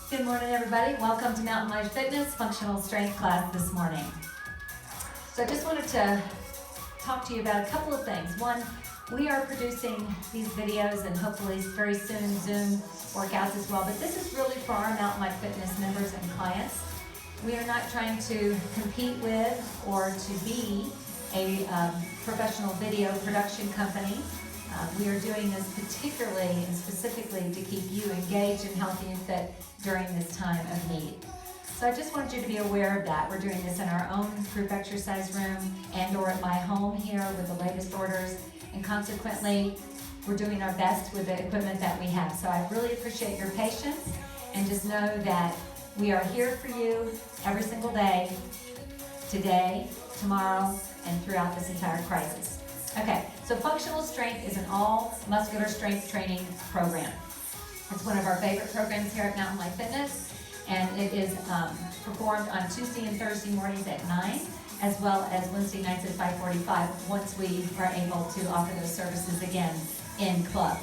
Good morning, everybody. Welcome to Mountain Life Fitness Functional Strength class this morning. So I just wanted to talk to you about a couple of things. One, we are producing these videos and hopefully very soon Zoom workouts as well, but this is really for our Mountain Life Fitness members and clients. We are not trying to compete with or to be a professional video production company. We are doing this particularly and specifically to keep you engaged and healthy and fit during this time of need. So I just wanted you to be aware of that. We're doing this in our own group exercise room and or at my home here with the latest orders, and consequently we're doing our best with the equipment that we have. So I really appreciate your patience, and just know that we are here for you every single day, today, tomorrow, and throughout this entire crisis. Okay, so functional strength is an all muscular strength training program. It's one of our favorite programs here at Mountain Life Fitness, and it is performed on Tuesday and Thursday mornings at 9, as well as Wednesday nights at 5:45 once we are able to offer those services again in club.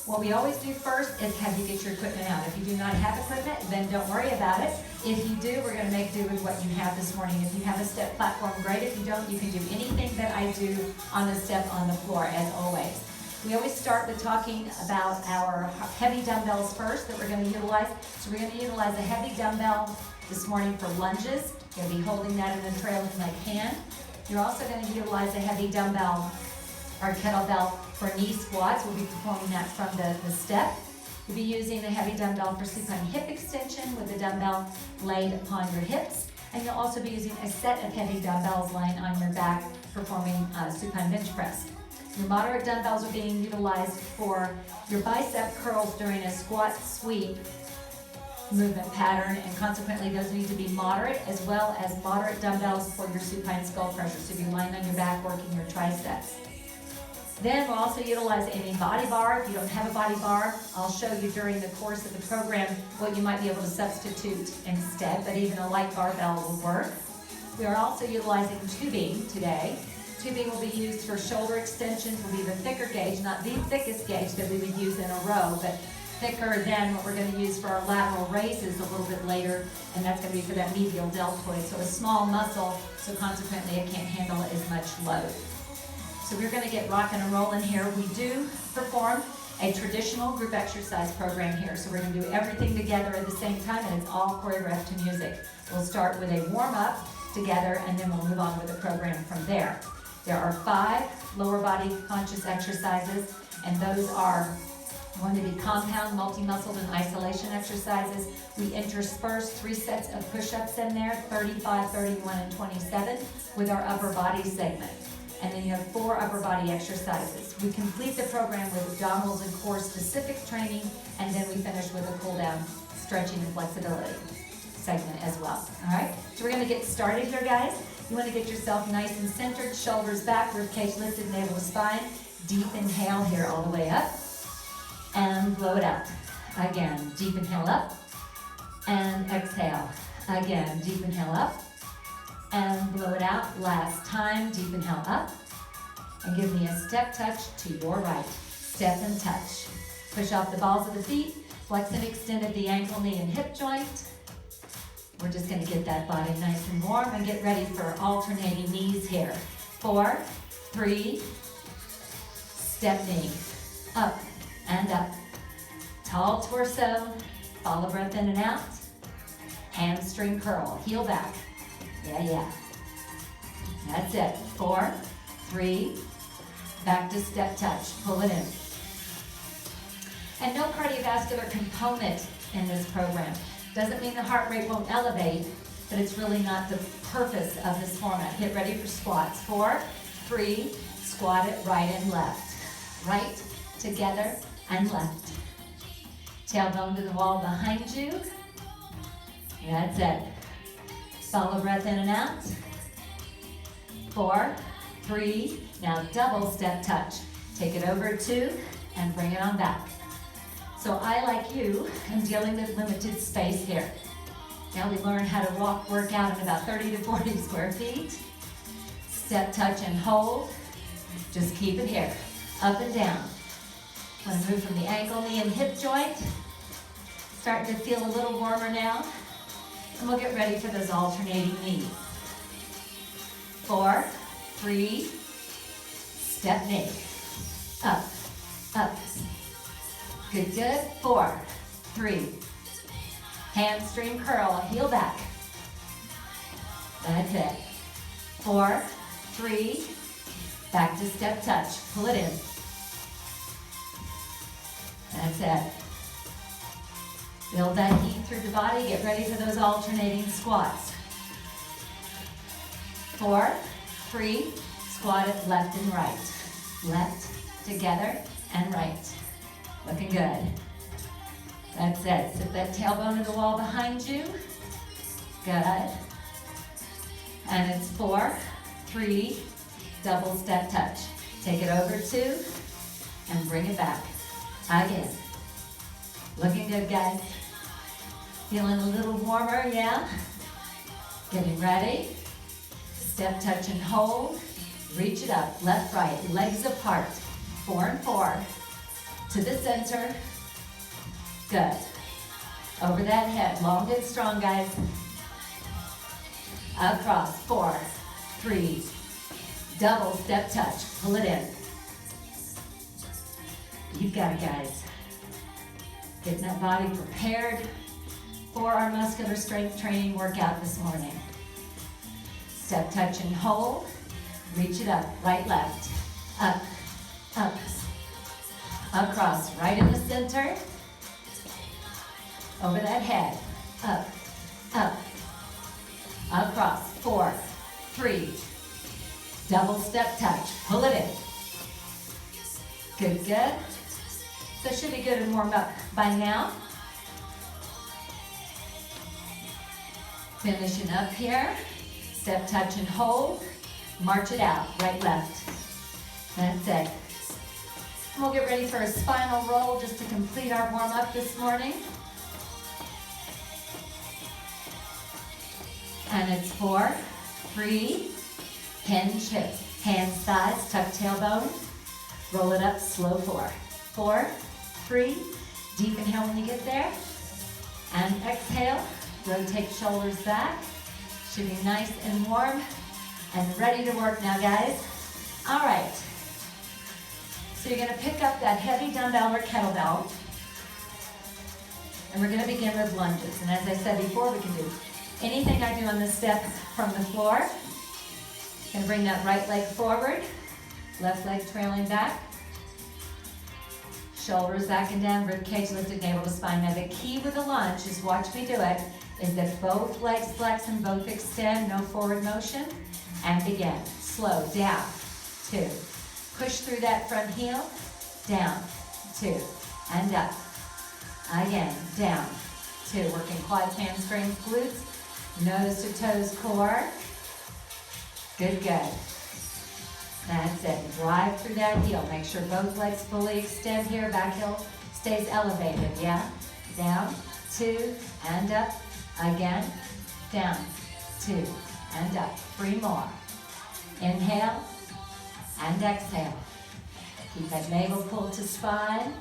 What we always do first is have you get your equipment out. If you do not have equipment, then don't worry about it. If you do, we're going to make do with what you have this morning. If you have a step platform, great. If you don't, you can do anything that I do on the step on the floor, as always. We always start with talking about our heavy dumbbells first that we're going to utilize. So we're going to utilize a heavy dumbbell this morning for lunges. You're going to be holding that in a trailing leg hand. You're also going to utilize a heavy dumbbell or kettlebell for knee squats. We'll be performing that from the step. You'll be using a heavy dumbbell for supine hip extension with the dumbbell laid upon your hips. And you'll also be using a set of heavy dumbbells lying on your back performing supine bench press. Your moderate dumbbells are being utilized for your bicep curls during a squat sweep movement pattern, and consequently those need to be moderate, as well as moderate dumbbells for your supine skull pressure. So you're lying on your back working your triceps. Then we'll also utilize a body bar. If you don't have a body bar, I'll show you during the course of the program what you might be able to substitute instead, but even a light barbell will work. We are also utilizing tubing today. Tubing will be used for shoulder extensions, will be the thicker gauge, not the thickest gauge that we would use in a row, but thicker than what we're going to use for our lateral raises a little bit later, and that's going to be for that medial deltoid. So a small muscle, so consequently it can't handle as much load. So we're going to get rocking and rolling here. We do perform a traditional group exercise program here. So we're going to do everything together at the same time, and it's all choreographed to music. We'll start with a warm-up together, and then we'll move on with the program from there. There are 5 lower body conscious exercises, and those are going to be compound, multi-muscled, and isolation exercises. We intersperse 3 sets of push-ups in there, 35, 31, and 27, with our upper body segment. And then you have 4 upper body exercises. We complete the program with abdominals and core specific training, and then we finish with a cool down stretching and flexibility segment as well. All right, so we're going to get started here, guys. You want to get yourself nice and centered, shoulders back, ribcage lifted, navel to spine. Deep inhale here all the way up, and blow it out. Again, deep inhale up, and exhale. Again, deep inhale up, and blow it out. Last time, deep inhale up, and give me a step touch to your right. Step and touch. Push off the balls of the feet, flex and extend at the ankle, knee, and hip joint. We're just going to get that body nice and warm and get ready for alternating knees here. 4, 3, step knee, up and up. Tall torso, follow breath in and out. Hamstring curl, heel back. Yeah. That's it. 4, 3, back to step touch. Pull it in. And no cardiovascular component in this program. Doesn't mean the heart rate won't elevate, but it's really not the purpose of this format. Get ready for squats. 4, 3, squat it right and left. Right, together, and left. Tailbone to the wall behind you. That's it. Follow breath in and out. 4, 3, now double step touch. Take it over 2 and bring it on back. So I, like you, am dealing with limited space here. Now we learn how to work out in about 30 to 40 square feet. Step, touch, and hold. Just keep it here. Up and down. Want to move from the ankle, knee, and hip joint. Starting to feel a little warmer now. And we'll get ready for those alternating knees. 4, 3, step knee. Up, up. Good, good. 4, 3. Hamstring curl, heel back. That's it. 4, 3. Back to step touch. Pull it in. That's it. Build that heat through the body. Get ready for those alternating squats. 4, 3. Squat it left and right. Left, together, and right. Looking good. That's it. Sit that tailbone to the wall behind you. Good. And it's 4, 3, double step touch. Take it over 2, and bring it back. Again. Looking good, guys. Feeling a little warmer, yeah? Getting ready. Step, touch, and hold. Reach it up, left, right, legs apart. 4 and 4. To the center. Good. Over that head, long and strong, guys. Across, 4, 3. Double step touch, pull it in. You've got it, guys. Getting that body prepared for our muscular strength training workout this morning. Step, touch, and hold. Reach it up, right, left. Up, up. Across, right in the center. Over that head. Up, up. Across, 4, 3. Double step touch, pull it in. Good, good. So should be good and warmed up by now. Finishing up here. Step, touch, and hold. March it out, right, left. That's it. And we'll get ready for a spinal roll just to complete our warm-up this morning. And it's 4, 3, hinge hips, hands, thighs, tuck tailbone. Roll it up, slow 4. 4, 3, deep inhale when you get there. And exhale, rotate shoulders back. Should be nice and warm and ready to work now, guys. All right. So you're gonna pick up that heavy dumbbell or kettlebell. And we're gonna begin with lunges. And as I said before, we can do anything I do on this step from the floor. Gonna bring that right leg forward, left leg trailing back. Shoulders back and down, rib cage lifted, navel to spine. Now the key with the lunge is, watch me do it, is that both legs flex and both extend, no forward motion. And begin. Slow, down, 2. Push through that front heel, down, 2. And up. Again, down, 2. Working quads, hamstrings, glutes, nose to toes, core. Good, good. That's it. Drive through that heel. Make sure both legs fully extend here. Back heel stays elevated, yeah? Down, 2, and up. Again, down, 2, and up. 3 more. Inhale and exhale. Keep that navel pulled to spine.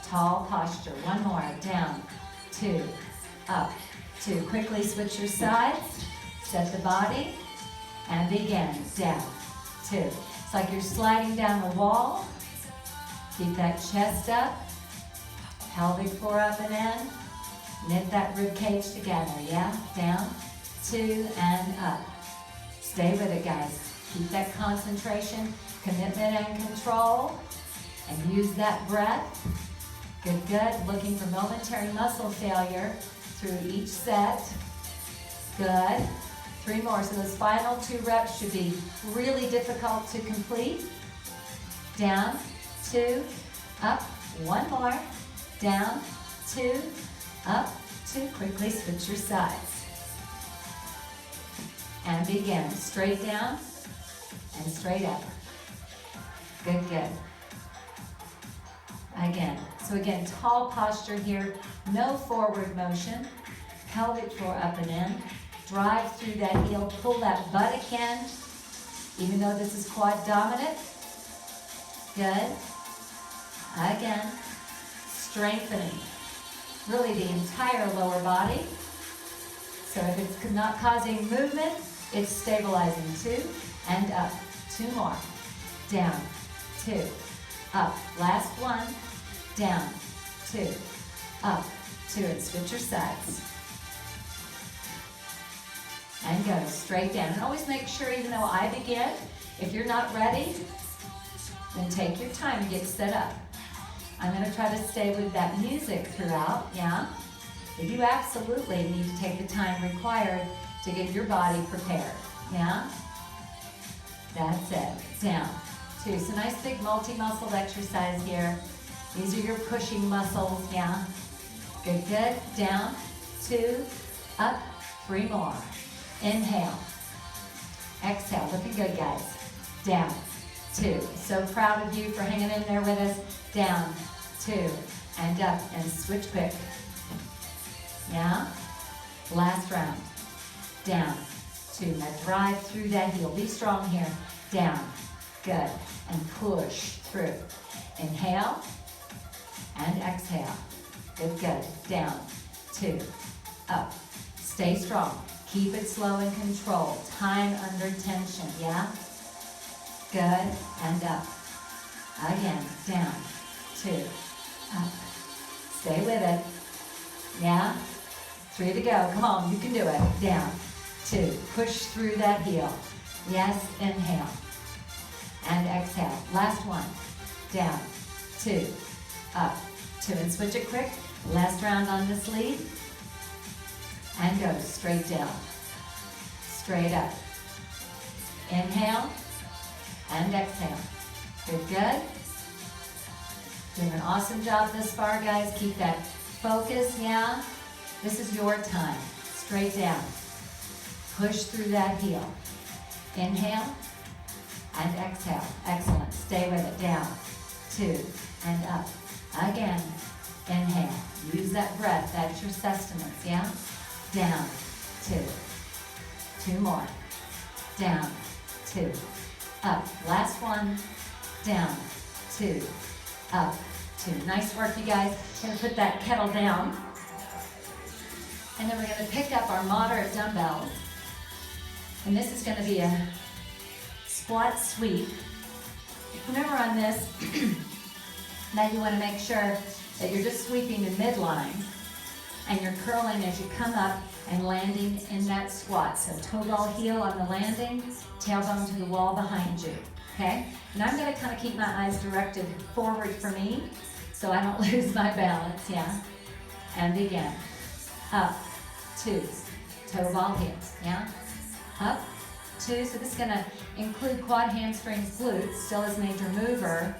Tall posture. 1 more. Down, 2, up, 2. Quickly switch your sides. Set the body. And begin. Down, 2. It's like you're sliding down the wall. Keep that chest up. Pelvic floor up and in. Knit that rib cage together, yeah? Down, 2, and up. Stay with it, guys. Keep that concentration, commitment, and control. And use that breath. Good, good. Looking for momentary muscle failure through each set. Good. 3 more. So those final 2 reps should be really difficult to complete. Down, 2, up. 1 more. Down, 2, up, 2. Quickly switch your sides. And begin. Straight down and straight up. Good, good. Again. So again, tall posture here. No forward motion. Pelvic floor up and in. Drive through that heel. Pull that butt again. Even though this is quad dominant. Good. Again. Strengthening. really the entire lower body. So if it's not causing movement, it's stabilizing. 2 and up. 2 more. Down, 2, up. Last one. Down, 2, up, 2, and switch your sides. And go straight down. And always make sure, even though I begin, if you're not ready, then take your time to get set up. I'm going to try to stay with that music throughout, yeah? But you absolutely need to take the time required to get your body prepared, yeah? That's it. Down, 2. So nice big multi-muscle exercise here. These are your pushing muscles, yeah? Good, good. Down, 2, up, 3 more. Inhale. Exhale. Looking good, guys. Down, 2. So proud of you for hanging in there with us. Down, 2, and up, and switch quick. Yeah? Last round. Down, 2. Now drive through that heel. Be strong here. Down. Good. And push through. Inhale. And exhale. Good, good. Down. 2. Up. Stay strong. Keep it slow and controlled. Time under tension, yeah? Good. And up. Again. Down. 2. Up. Stay with it. Yeah? 3 to go. Come on. You can do it. Down. 2. Push through that heel. Yes. Inhale. And exhale. Last one. Down. 2. Up. 2. And switch it quick. Last round on this lead. And go straight down. Straight up. Inhale. And exhale. Good, good. Doing an awesome job this far, guys. Keep that focus, yeah? This is your time. Straight down. Push through that heel. Inhale. And exhale. Excellent. Stay with it. Down. 2. And up. Again. Inhale. Use that breath. That's your sustenance, yeah? Down. 2. 2 more. Down. 2. Up. Last one. Down. 2. Up. 2. Nice work, you guys. Gonna put that kettle down. And then we're gonna pick up our moderate dumbbells. And this is gonna be a squat sweep. Remember on this, now you wanna make sure that you're just sweeping the midline and you're curling as you come up and landing in that squat. So toe ball heel on the landing, tailbone to the wall behind you, okay? And I'm gonna kind of keep my eyes directed forward for me so I don't lose my balance, yeah? And again, up, 2, toe ball heels, yeah? Up, 2, so this is gonna include quad, hamstrings, glutes, still as major mover,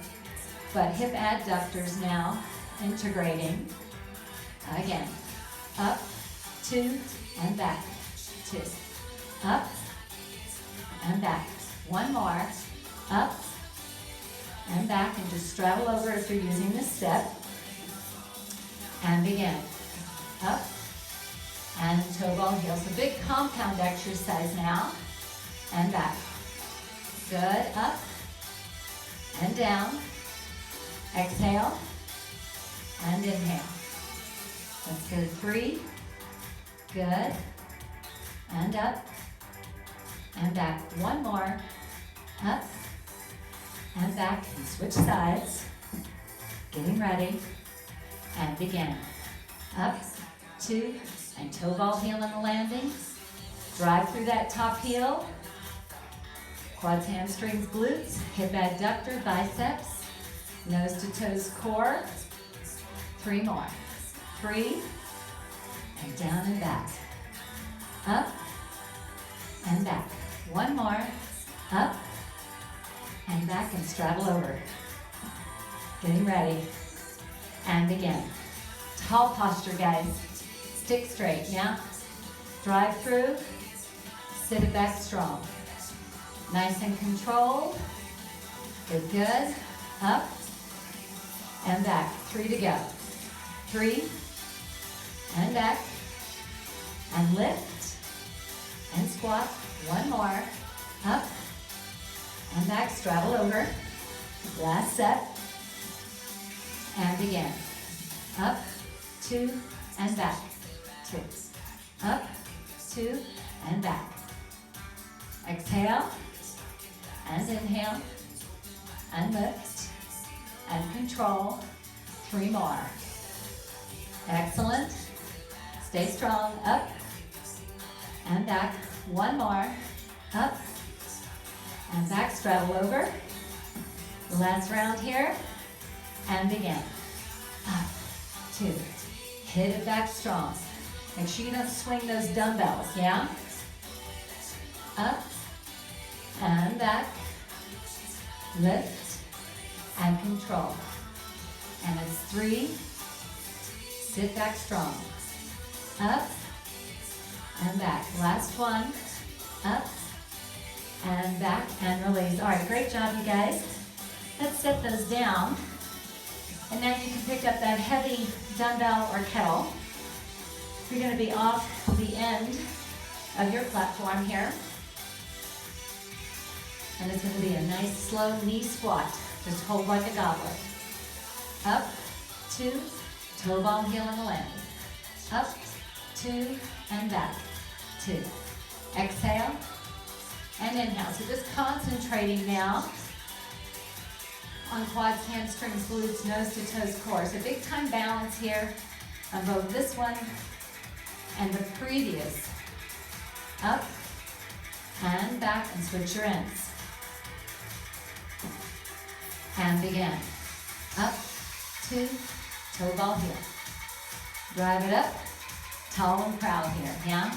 but hip adductors now integrating. Again, up, 2, and back, 2. Up, and back. One more, up, and back, and just straddle over if you're using this step. And again, up, and toe ball heel. So big compound exercise now, and back. Good, up, and down. Exhale, and inhale. Let's go 3, good, and up, and back. One more, up, and back, and switch sides. Getting ready, and begin. Up, 2, and toe ball heel on the landing. Drive through that top heel. Quads, hamstrings, glutes, hip adductor, biceps. Nose to toes core. 3 more. 3, and down and back. Up, and back. One more. Up, and back, and straddle over. Getting ready. And begin. Tall posture, guys. Stick straight, yeah? Drive through. Sit it back strong. Nice and controlled. Good, good. Up, and back. 3 to go. 3, and back, and lift, and squat. One more. Up, and back. Straddle over. Last set. And begin. Up, 2, and back, 2. Up, 2, and back. Exhale, and inhale, and lift, and control. 3 more. Excellent. Stay strong. Up, and back. 1 more. Up, and back. Straddle over. Last round here, and begin. Up, 2. Hit it back strong. Make sure you don't swing those dumbbells, yeah? Up, and back. Lift, and control. And it's 3. Sit back strong. Up, and back. Last one. Up, and back, and release. All right, great job, you guys. Let's set those down. And now you can pick up that heavy dumbbell or kettle. You're going to be off the end of your platform here. And it's going to be a nice slow knee squat. Just hold like a goblet. Up, 2, toe ball heel on the landing. Up, 2, and back, 2. Exhale, and inhale. So just concentrating now on quads, hamstrings, glutes, nose to toes, core. So big time balance here on both this one and the previous. Up, and back, and switch your ends. And begin. Up, 2, toe ball heel. Drive it up, tall and proud here, yeah?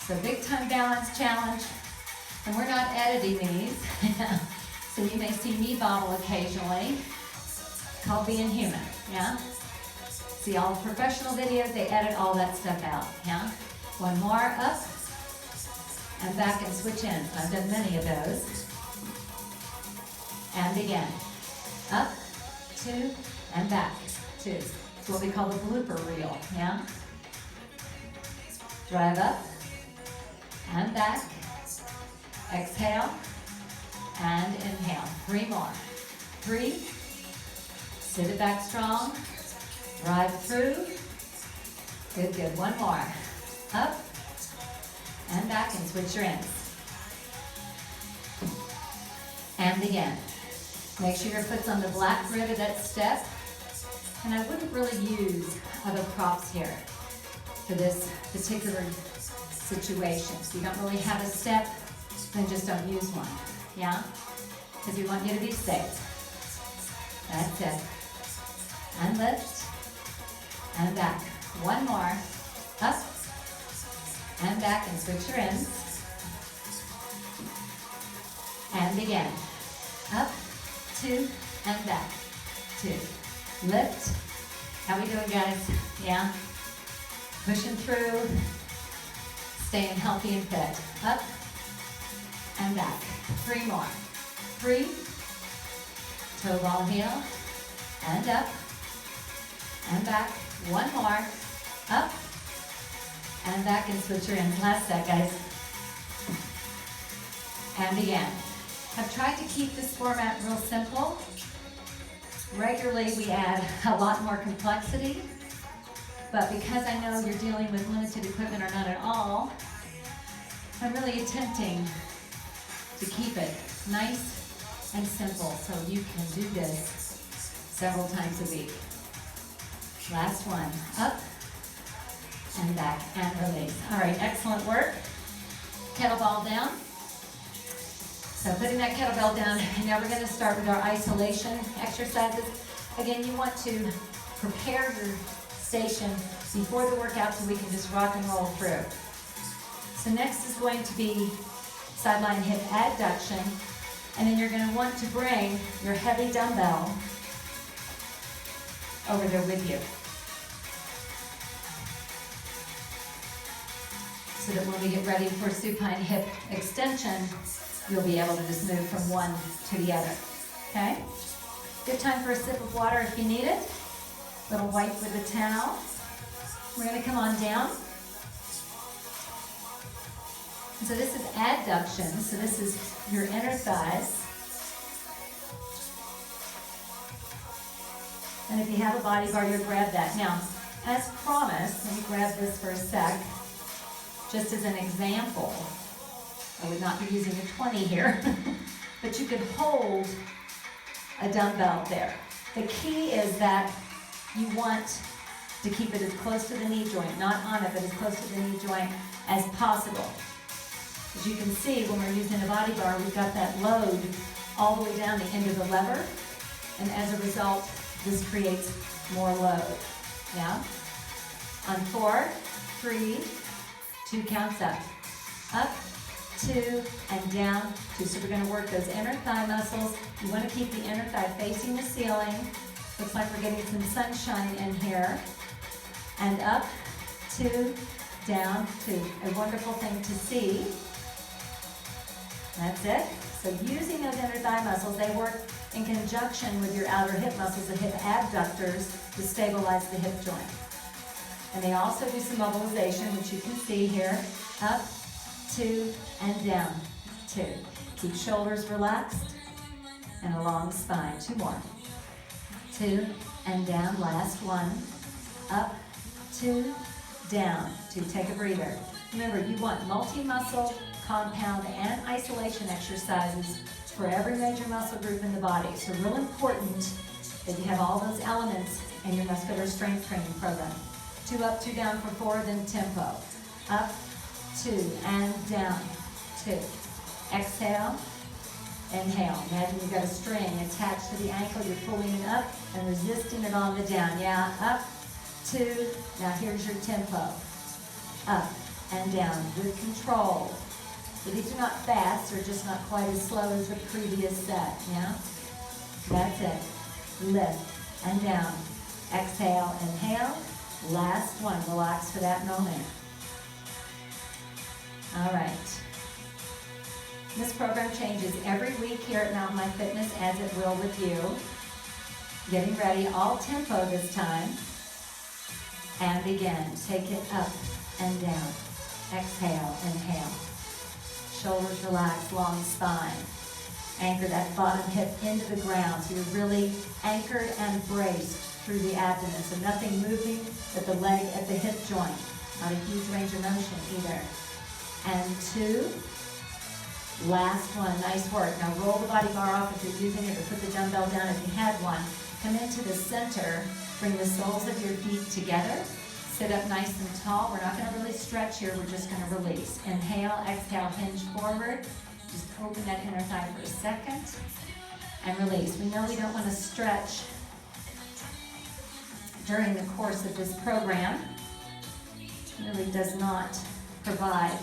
So big time balance challenge. And we're not editing these. So you may see me bobble occasionally. Called being human, yeah? See all the professional videos, they edit all that stuff out, yeah? 1 more, up, and back and switch ends. I've done many of those. And begin. Up, 2, and back, 2. It's what we call the blooper reel, yeah? Drive up, and back. Exhale, and inhale. 3 more. 3. Sit it back strong. Drive through. Good, good. 1 more. Up, and back, and switch your ends. And begin. Make sure your foot's on the black rib of that step. And I wouldn't really use other props here for this particular situation. So you don't really have a step, then just don't use one, yeah? Because we want you to be safe. That's it. And lift, and back. 1 more. Up, and back, and switch your ends. And begin. Up, 2, and back, 2. Lift. How we doing, guys? Yeah? Pushing through. Staying healthy and fit. Up, and back. 3 more. 3. Toe ball heel. And up. And back. 1 more. Up. And back, and switch your ends. Last set, guys. And begin. I've tried to keep this format real simple. Regularly, we add a lot more complexity. But because I know you're dealing with limited equipment or not at all, I'm really attempting to keep it nice and simple so you can do this several times a week. Last one. Up, and back, and release. All right, excellent work. Kettlebell down. So putting that kettlebell down, and now we're going to start with our isolation exercises. Again, you want to prepare your station before the workout so we can just rock and roll through. So next is going to be sideline hip adduction, and then you're going to want to bring your heavy dumbbell over there with you. So that when we get ready for supine hip extension, you'll be able to just move from one to the other, okay? Good time for a sip of water if you need it. Little wipe with a towel. We're gonna come on down. So this is adduction, so this is your inner thighs. And if you have a body bar, you'll grab that. Now, as promised, let me grab this for a sec, just as an example. I would not be using a 20 here, but you could hold a dumbbell there. The key is that you want to keep it as close to the knee joint, not on it, but as close to the knee joint as possible. As you can see, when we're using a body bar, we've got that load all the way down the end of the lever, and as a result, this creates more load. Yeah? On 4, 3, 2 counts up. Up, 2, and down, 2. So we're going to work those inner thigh muscles. You want to keep the inner thigh facing the ceiling. Looks like we're getting some sunshine in here. And up, 2, down, 2. A wonderful thing to see. That's it. So using those inner thigh muscles, they work in conjunction with your outer hip muscles, the hip abductors, to stabilize the hip joint. And they also do some mobilization, which you can see here. Up, 2, and down, 2. Keep shoulders relaxed and a long spine. 2 more. 2, and down, last one. Up, 2, down, 2. Take a breather. Remember, you want multi-muscle, compound, and isolation exercises for every major muscle group in the body. So real important that you have all those elements in your muscular strength training program. 2 up, 2 down for 4, then tempo. Up, 2, and down, 2. Exhale, inhale. Imagine you've got a string attached to the ankle. You're pulling it up and resisting it on the down. Yeah, up, 2. Now here's your tempo. Up and down with control. So these are not fast, they're just not quite as slow as the previous set, yeah? That's it. Lift and down. Exhale, inhale. Last one, relax for that moment. All right. This program changes every week here at Mountain Life Fitness, as it will with you. Getting ready, all tempo this time. And begin. Take it up and down. Exhale, inhale. Shoulders relaxed, long spine. Anchor that bottom hip into the ground so you're really anchored and braced through the abdomen. So nothing moving but the leg at the hip joint. Not a huge range of motion either. And 2. Last one. Nice work. Now roll the body bar off if you're using it, or put the dumbbell down if you had one. Come into the center. Bring the soles of your feet together. Sit up nice and tall. We're not going to really stretch here. We're just going to release. Inhale, exhale, hinge forward. Just open that inner thigh for a second. And release. We know we don't want to stretch during the course of this program. It really does not provide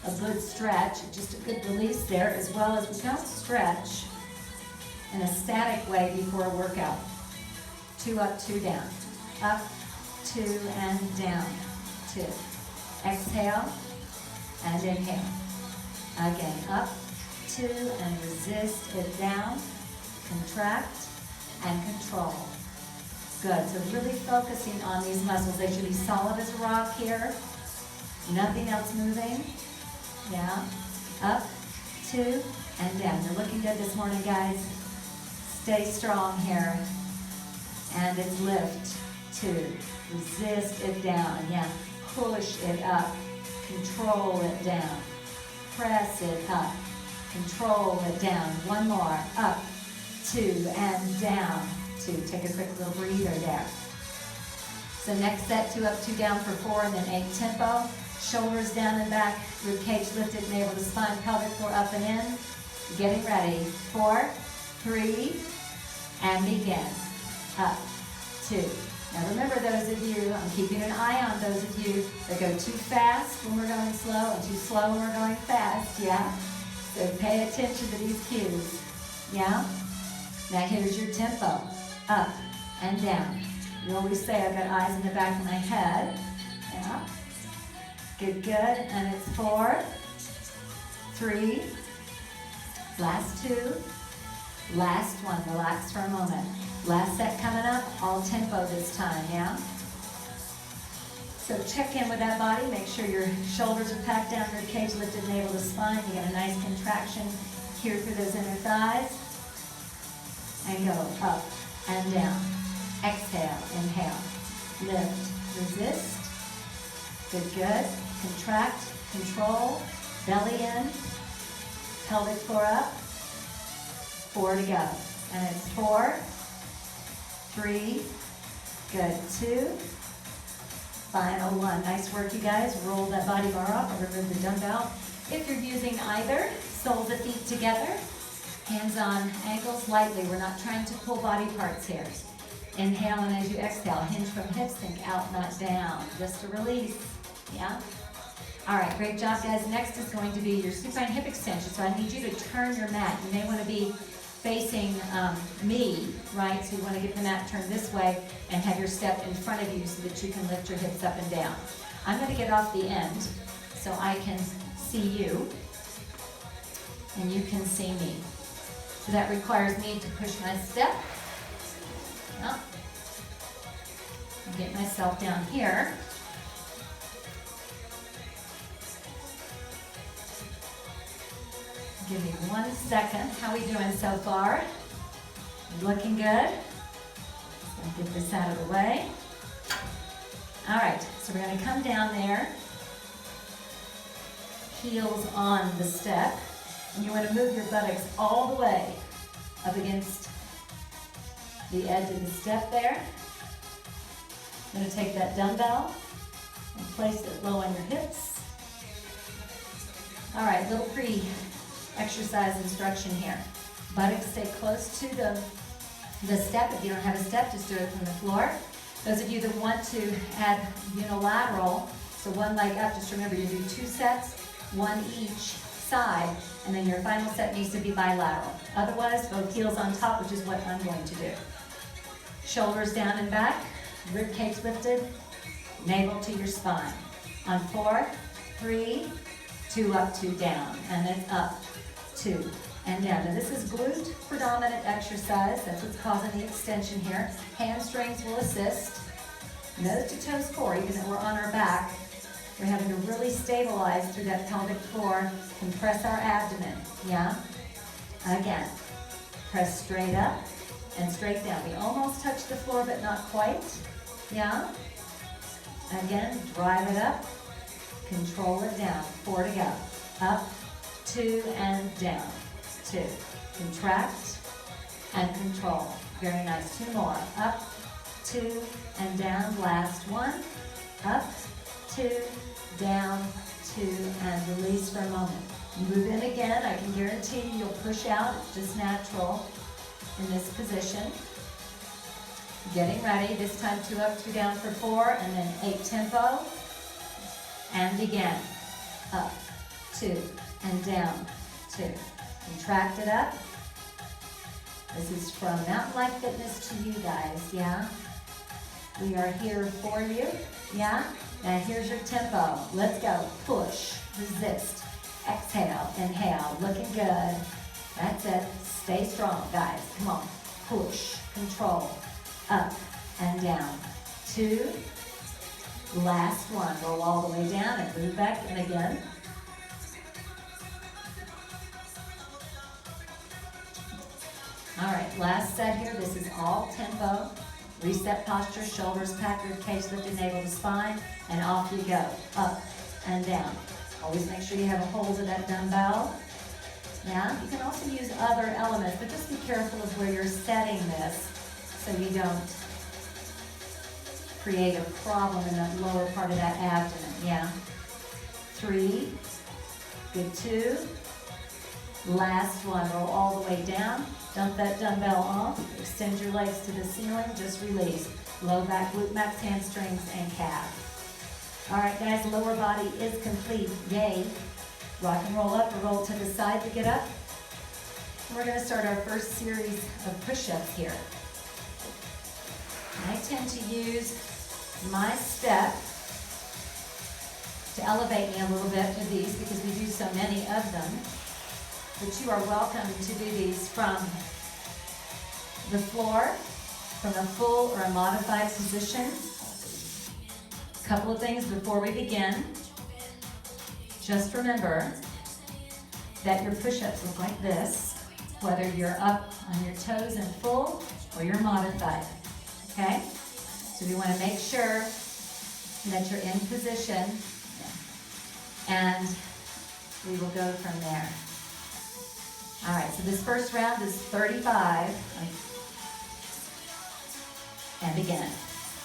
a good stretch. Just a good release there, as well as we don't stretch in a static way before a workout. 2 up, 2 down. Up, 2, and down, 2. Exhale, and inhale. Again, up, 2, and resist it down. Contract, and control. Good, so really focusing on these muscles. They should be solid as a rock here. Nothing else moving. Yeah, up, 2, and down. You're looking good this morning, guys. Stay strong here. And it's lift, 2. Resist it down, yeah. Push it up. Control it down. Press it up. Control it down. One more. Up, 2, and down, 2. Take a quick little breather there. So next set, 2 up, 2 down for 4, and then 8 tempo. Shoulders down and back, rib cage lifted, navel to spine, pelvic floor up and in. Getting ready. 4, 3, and begin. Up, 2. Now remember, those of you, I'm keeping an eye on those of you that go too fast when we're going slow and too slow when we're going fast, yeah? So pay attention to these cues, yeah? Now here's your tempo. Up and down. You always say I've got eyes in the back of my head, yeah? Good, good, and it's 4, 3, last 2, last one. Relax for a moment. Last set coming up, all tempo this time, yeah? So check in with that body, make sure your shoulders are packed down, rib cage lifted, navel to spine. You get a nice contraction here through those inner thighs. And go up and down. Exhale, inhale. lift, resist. Good, good. Contract, control, belly in, pelvic floor up. 4 to go. And it's 4, 3, good, 2, final 1. Nice work, you guys. Roll that body bar off or remove the dumbbell. If you're using either, soles of feet together, hands on ankles lightly. We're not trying to pull body parts here. Inhale, and as you exhale, hinge from hips, think out, not down. Just a release, yeah? All right, great job, guys. Next is going to be your supine hip extension. So I need you to turn your mat. You may want to be facing me, right? So you want to get the mat turned this way and have your step in front of you so that you can lift your hips up and down. I'm going to get off the end so I can see you and you can see me. So that requires me to push my step up and get myself down here. Give me 1 second. How are we doing so far? Looking good. Let's get this out of the way. All right, so we're going to come down there, heels on the step, and you want to move your buttocks all the way up against the edge of the step there. I'm going to take that dumbbell and place it low on your hips. All right, little exercise instruction here. Buttocks stay close to the step. If you don't have a step, just do it from the floor. Those of you that want to add unilateral, so 1 leg up, just remember you do 2 sets, 1 each side, and then your final set needs to be bilateral. Otherwise, both heels on top, which is what I'm going to do. Shoulders down and back, rib cage lifted, navel to your spine. On 4, 3, 2 up, 2 down, and then up, 2, and down. Now this is glute predominant exercise. That's what's causing the extension here. Hamstrings will assist. Nose to toes core, even though we're on our back. We're having to really stabilize through that pelvic floor, compress our abdomen, yeah? Again, press straight up and straight down. We almost touch the floor, but not quite, yeah? Again, drive it up, control it down. 4 to go. Up, 2, and down. 2. Contract and control. Very nice. 2 more. Up, 2, and down. Last 1. Up, 2, down, 2, and release for a moment. Move in again. I can guarantee you'll push out. It's just natural in this position. Getting ready. This time 2 up, 2 down for 4, and then 8 tempo. And again. Up, 2, and down, 2. Contract it up. This is from Mountain Life Fitness to you guys, yeah? We are here for you, yeah? Now here's your tempo. Let's go. Push, resist, exhale, inhale. Looking good. That's it. Stay strong, guys. Come on. Push, control, up and down. 2. Last 1. Roll all the way down and move back in again. All right, last set here. This is all tempo. Reset posture, shoulders packed, rib cage lifted, navel to spine, and off you go. Up and down. Always make sure you have a hold of that dumbbell. Yeah, you can also use other elements, but just be careful of where you're setting this so you don't create a problem in that lower part of that abdomen. Yeah. 3. Good. 2. Last 1. Roll all the way down. Dump that dumbbell off. Extend your legs to the ceiling. Just release. Low back, glute max, hamstrings, and calf. All right, guys, lower body is complete. Yay. Rock and roll up or roll to the side to get up. And we're going to start our first series of push-ups here. I tend to use my step to elevate me a little bit with these because we do so many of them. But you are welcome to do these from the floor, from a full or a modified position. A couple of things before we begin. Just remember that your push-ups look like this, whether you're up on your toes and full or you're modified, okay? So we want to make sure that you're in position, and we will go from there. All right, so this first round is 35, and begin.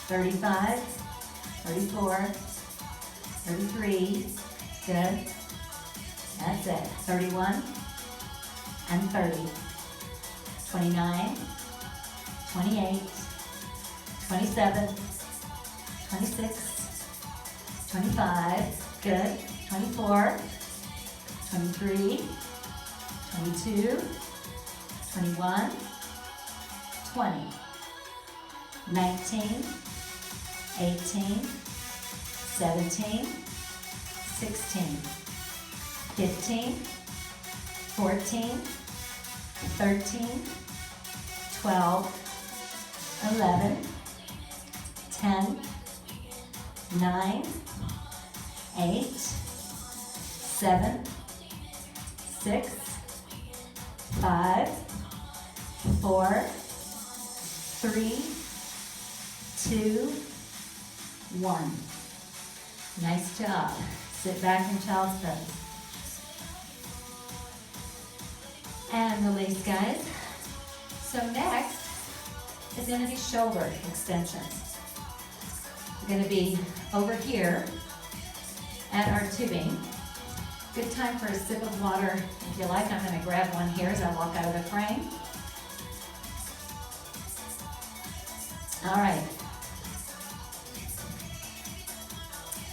35, 34, 33, good. That's it. 31 and 30. 29, 28, 27, 26, 25, good. 24, 23, 22, 21, 20, 19, 18, 17, 16, 15, 14, 13, 12, 11, 10, 9, 8, 7, 6, 5, 4, 3, 2, 1. Nice job. Sit back in child's pose. And release, guys. So next is going to be shoulder extensions. We're going to be over here at our tubing. Good time for a sip of water. If you like, I'm going to grab one here as I walk out of the frame. All right.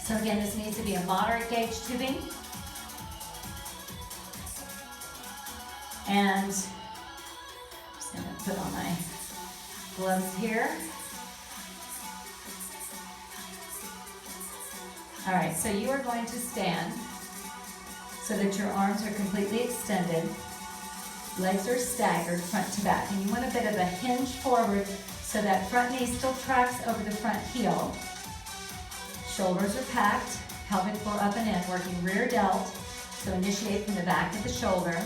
So again, this needs to be a moderate gauge tubing. And I'm just going to put on my gloves here. All right, so you are going to stand so that your arms are completely extended. Legs are staggered front to back. And you want a bit of a hinge forward so that front knee still tracks over the front heel. Shoulders are packed, pelvic floor up and in, working rear delt. So initiate from the back of the shoulder.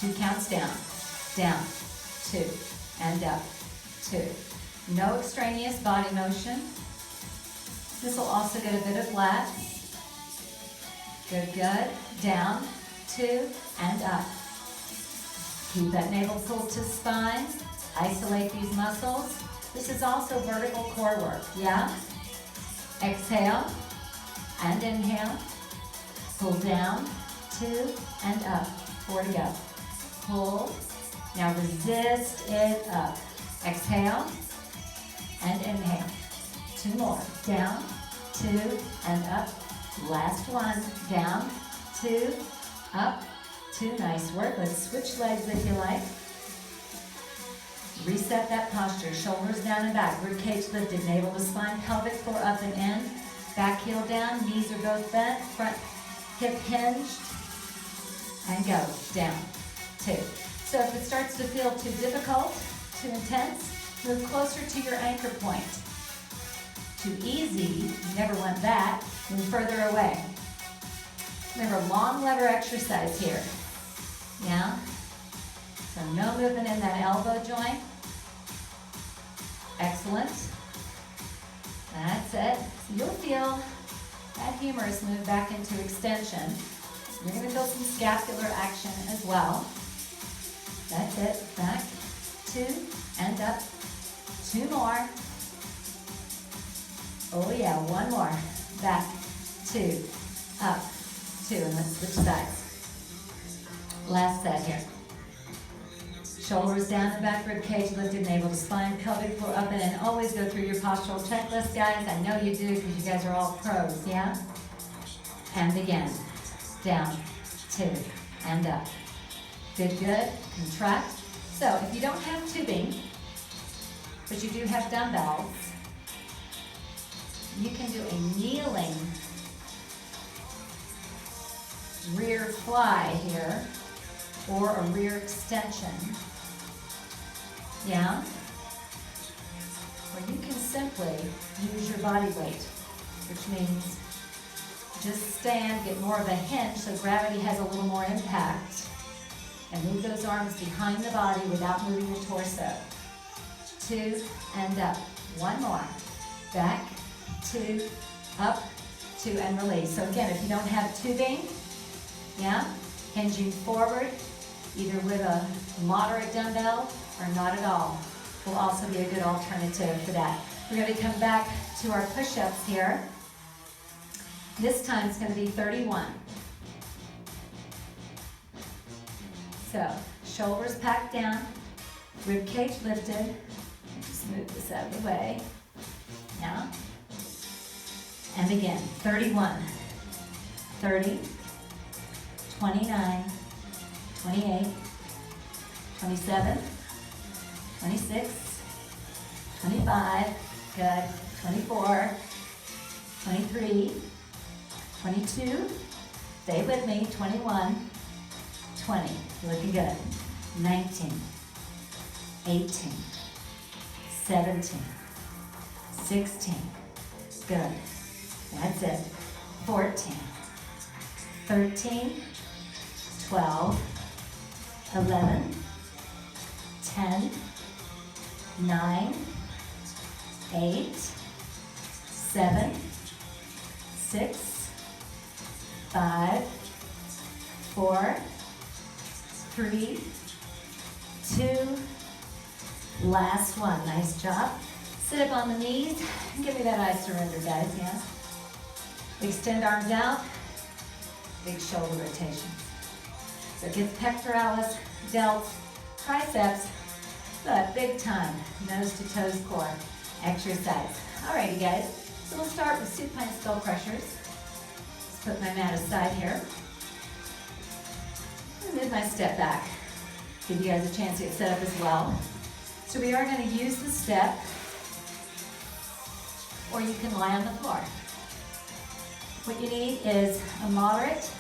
2 counts down, 2, and up, 2. No extraneous body motion. This will also get a bit of lat. Good, good. Down, 2, and up. Keep that navel pulled to spine. Isolate these muscles. This is also vertical core work, yeah? Exhale and inhale. Pull down, 2, and up. 4 to go. Pull. Now resist it up. Exhale and inhale. 2 more. Down, 2, and up. Last one. Down, 2, up, 2. Nice work. Let's switch legs if you like. Reset that posture. Shoulders down and back. Ribcage lifted. Navel to spine. Pelvic floor up and in. Back heel down. Knees are both bent. Front hip hinged. And go. Down. 2. So if it starts to feel too difficult, too intense, move closer to your anchor point. Too easy, you never want that, move further away. Remember, long lever exercise here. Yeah? So no movement in that elbow joint. Excellent. That's it. So you'll feel that humerus move back into extension. You're going to feel some scapular action as well. That's it. Back, 2, and up. 2 more. Oh yeah, 1 more. Back, 2, up, 2, and let's switch sides. Last set here. Shoulders down and back, rib cage lifted, navel to spine, pelvic floor up and in. Always go through your postural checklist, guys. I know you do because you guys are all pros, yeah? And again. Down, 2, and up. Good, good. Contract. So if you don't have tubing, but you do have dumbbells, you can do a kneeling rear fly here, or a rear extension. Yeah? Or you can simply use your body weight, which means just stand, get more of a hinge so gravity has a little more impact, and move those arms behind the body without moving your torso. 2, and up. 1 more. back, 2, up, 2, and release. So again, if you don't have tubing, yeah, hinging forward, either with a moderate dumbbell or not at all, will also be a good alternative for that. We're going to come back to our push-ups here. This time it's going to be 31. So, shoulders packed down, rib cage lifted. Just move this out of the way. Yeah. And again, 31, 30, 29, 28, 27, 26, 25, good, 24, 23, 22, stay with me, 21, 20, looking good, 19, 18, 17, 16, good, that's it, 14, 13, 12, 11, 10, 9, 8, 7, 6, 5, 4, 3, 2, last one. Nice job. Sit up on the knees. Give me that I surrender, guys, yeah? Extend arms out. Big shoulder rotations. So it gets pectoralis, delts, triceps, but big time, nose to toes core exercise. Alrighty guys, so we'll start with supine skull crushers. Let's put my mat aside here. And move my step back. Give you guys a chance to get set up as well. So we are going to use the step, or you can lie on the floor. What you need is a moderate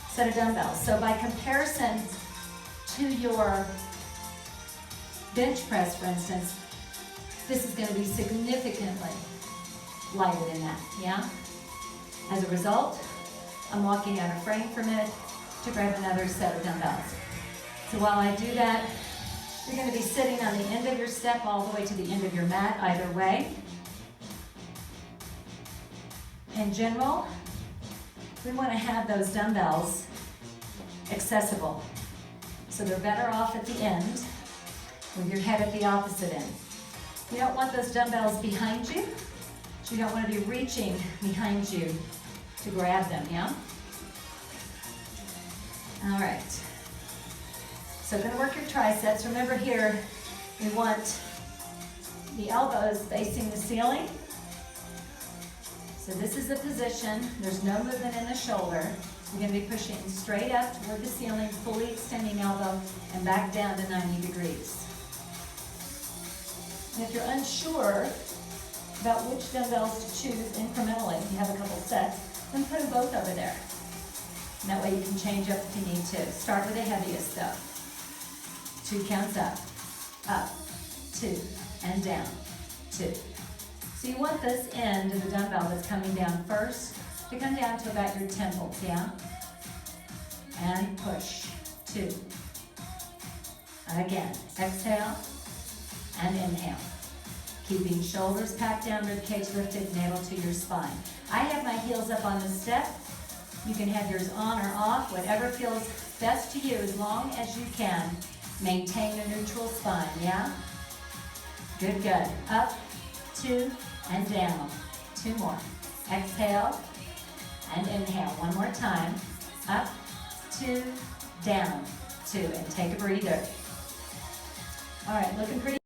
set of dumbbells. So by comparison to your bench press, for instance, this is going to be significantly lighter than that, yeah? As a result, I'm walking out of frame for a minute to grab another set of dumbbells. So while I do that, you're going to be sitting on the end of your step all the way to the end of your mat, either way. In general, we want to have those dumbbells accessible. So they're better off at the end with your head at the opposite end. You don't want those dumbbells behind you. So you don't want to be reaching behind you to grab them, yeah? All right. So going to work your triceps. Remember here, we want the elbows facing the ceiling. So this is the position. There's no movement in the shoulder. You're going to be pushing straight up toward the ceiling, fully extending elbow, and back down to 90 degrees. And if you're unsure about which dumbbells to choose incrementally, if you have a couple sets, then put them both over there. And that way you can change up if you need to. Start with the heaviest though. 2 counts up, 2, and down, 2. So you want this end of the dumbbell that's coming down first to come down to about your temples, yeah? And push, 2. Again, exhale and inhale. Keeping shoulders packed down, rib cage lifted, navel to your spine. I have my heels up on the step. You can have yours on or off, whatever feels best to you, as long as you can maintain a neutral spine, yeah? Good, good. Up, 2, and down. 2 more. Exhale and inhale. 1 more time. Up, 2, down, 2, and take a breather. All right, looking pretty